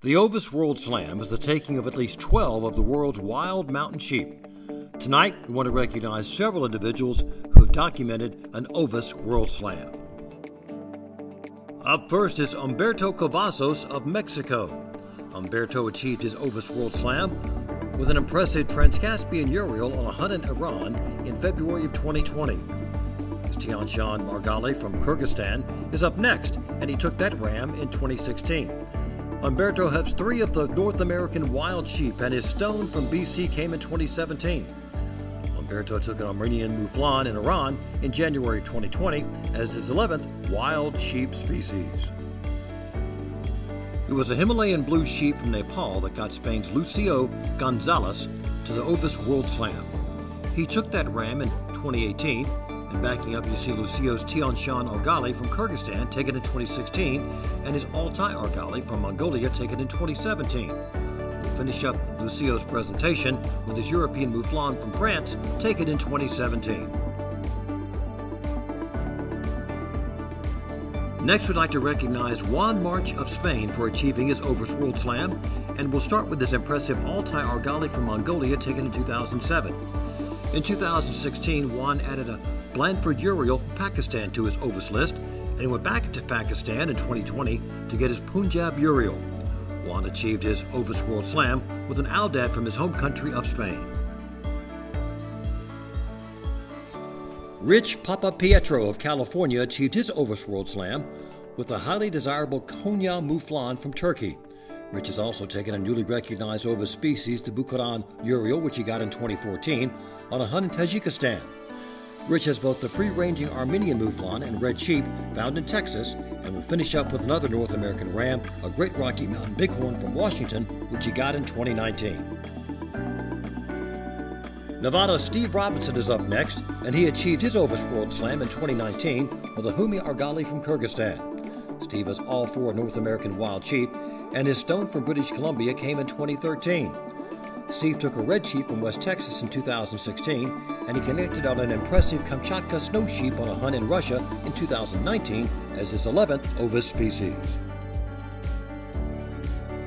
The Ovis World Slam is the taking of at least 12 of the world's wild mountain sheep. Tonight, we want to recognize several individuals who have documented an Ovis World Slam. Up first is Humberto Cavazos of Mexico. Humberto achieved his Ovis World Slam with an impressive Trans-Caspian Urial on a hunt in Iran in February of 2020. His Tian Shan Margali from Kyrgyzstan is up next, and he took that ram in 2016. Humberto has 3 of the North American wild sheep, and his stone from BC came in 2017. Humberto took an Armenian mouflon in Iran in January 2020 as his 11th wild sheep species. It was a Himalayan blue sheep from Nepal that got Spain's Lucio Gonzalez to the Ovis World Slam. He took that ram in 2018, and backing up you see Lucio's Tian Shan Argali from Kyrgyzstan, taken in 2016, and his Altai Argali from Mongolia, taken in 2017. We'll finish up Lucio's presentation with his European mouflon from France, taken in 2017. Next, we'd like to recognize Juan March of Spain for achieving his Ovis World Slam, and we'll start with his impressive Altai Argali from Mongolia, taken in 2007. In 2016, Juan added a Blandford Urial from Pakistan to his Ovis list, and he went back to Pakistan in 2020 to get his Punjab Urial. Juan achieved his Ovis World Slam with an Aldad from his home country of Spain. Rich Papa Pietro of California achieved his Ovis World Slam with a highly desirable Konya Mouflon from Turkey. Rich has also taken a newly recognized Ovis species, the Bukharan Urial, which he got in 2014, on a hunt in Tajikistan. Rich has both the free-ranging Armenian mouflon and red sheep found in Texas, and will finish up with another North American ram, a Great Rocky Mountain Bighorn from Washington, which he got in 2019. Nevada's Steve Robinson is up next, and he achieved his Ovis World Slam in 2019 with a Humi Argali from Kyrgyzstan. Steve has all 4 North American wild sheep, and his stone from British Columbia came in 2013. Steve took a red sheep from West Texas in 2016, and he connected on an impressive Kamchatka snow sheep on a hunt in Russia in 2019 as his 11th Ovis species.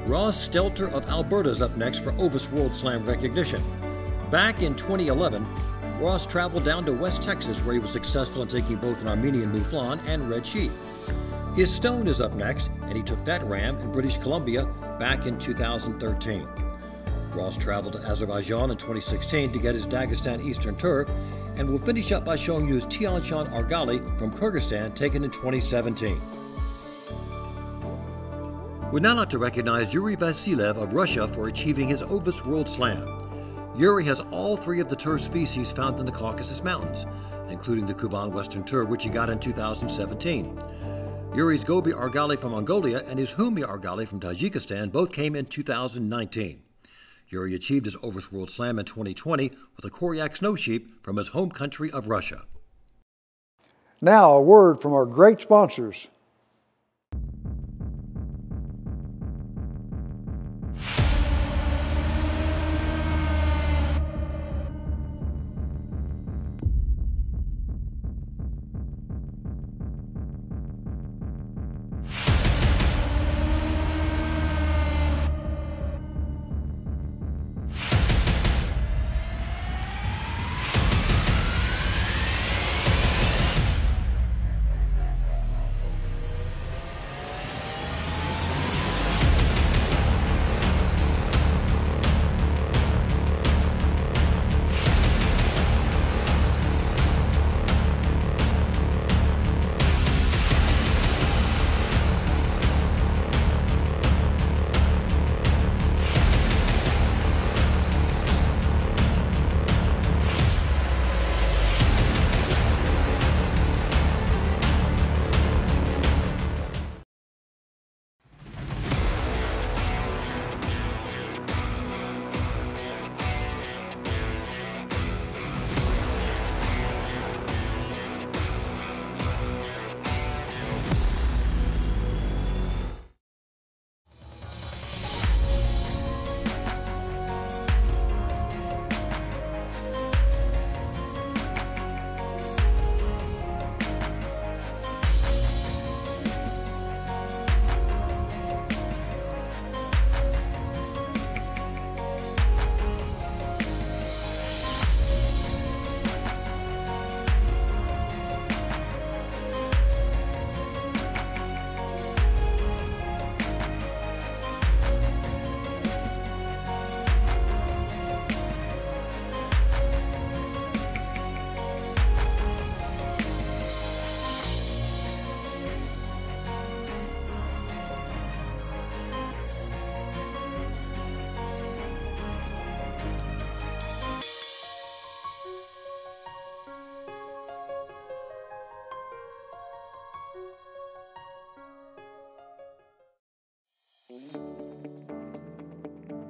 Ross Stelter of Alberta is up next for Ovis World Slam recognition. Back in 2011, Ross traveled down to West Texas, where he was successful in taking both an Armenian mouflon and red sheep. His stone is up next, and he took that ram in British Columbia back in 2013. Ross traveled to Azerbaijan in 2016 to get his Dagestan Eastern Tur, and will finish up by showing you his Tian Shan Argali from Kyrgyzstan, taken in 2017. We'd now like to recognize Yuri Vasilev of Russia for achieving his Ovis World Slam. Yuri has all 3 of the Tur species found in the Caucasus Mountains, including the Kuban Western Tur, which he got in 2017. Yuri's Gobi Argali from Mongolia and his Humi Argali from Tajikistan both came in 2019. Yuri achieved his Ovis World Slam in 2020 with a Koryak snow sheep from his home country of Russia. Now a word from our great sponsors.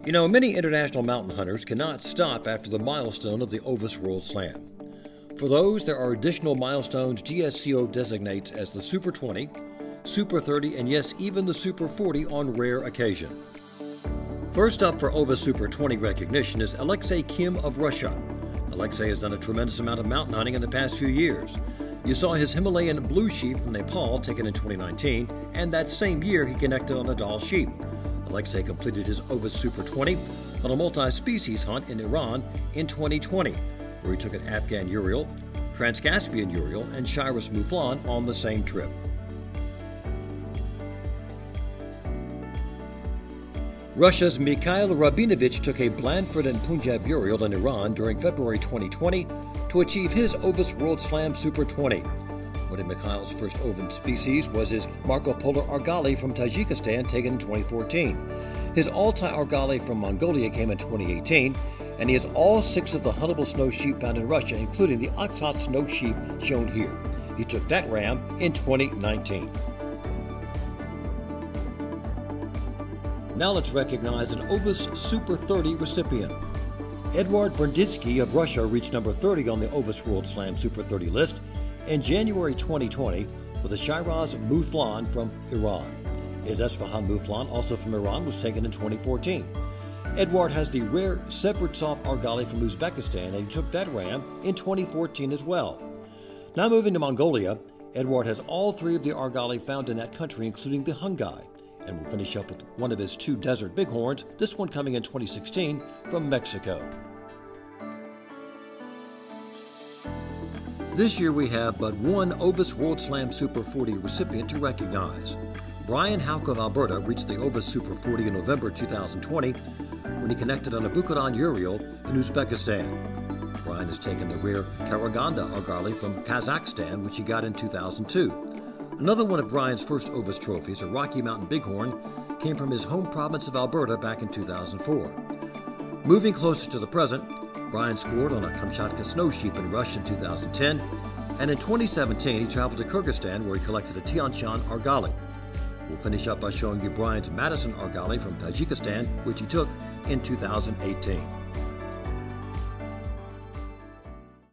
You know, many international mountain hunters cannot stop after the milestone of the Ovis World Slam. For those, there are additional milestones GSCO designates as the Super 20, Super 30, and yes, even the Super 40 on rare occasion. First up for Ovis Super 20 recognition is Alexei Kim of Russia. Alexei has done a tremendous amount of mountain hunting in the past few years. You saw his Himalayan blue sheep from Nepal taken in 2019, and that same year he connected on a Dall sheep. Alexei completed his Ovis Super 20 on a multi-species hunt in Iran in 2020, where he took an Afghan Urial, Trans-Caspian Urial, and Shiras Mouflon on the same trip. Russia's Mikhail Rabinovich took a Blandford and Punjab Urial in Iran during February 2020 to achieve his Ovis World Slam Super 20. One of Mikhail's first open species was his Marco Polo Argali from Tajikistan, taken in 2014. His Altai Argali from Mongolia came in 2018, and he has all 6 of the huntable snow sheep found in Russia, including the Otsot snow sheep shown here. He took that ram in 2019. Now let's recognize an Ovis Super 30 recipient. Edward Berditsky of Russia reached number 30 on the Ovis World Slam Super 30 list in January 2020 with a Shiraz Mouflon from Iran. His Esfahan Mouflon, also from Iran, was taken in 2014. Edward has the rare Severtsov Argali from Uzbekistan, and he took that ram in 2014 as well. Now moving to Mongolia, Edward has all 3 of the Argali found in that country, including the Hungai. And we'll finish up with one of his 2 desert bighorns, this one coming in 2016 from Mexico. This year we have but one Ovis World Slam Super 40 recipient to recognize. Brian Houck of Alberta reached the Ovis Super 40 in November 2020 when he connected on a Bukharan Urial in Uzbekistan. Brian has taken the rare Karaganda Argali from Kazakhstan, which he got in 2002. Another one of Brian's first Ovis trophies, a Rocky Mountain Bighorn, came from his home province of Alberta back in 2004. Moving closer to the present, Brian scored on a Kamchatka snow sheep in Russia in 2010, and in 2017 he traveled to Kyrgyzstan where he collected a Tian Shan Argali. We'll finish up by showing you Brian's Madison Argali from Tajikistan, which he took in 2018.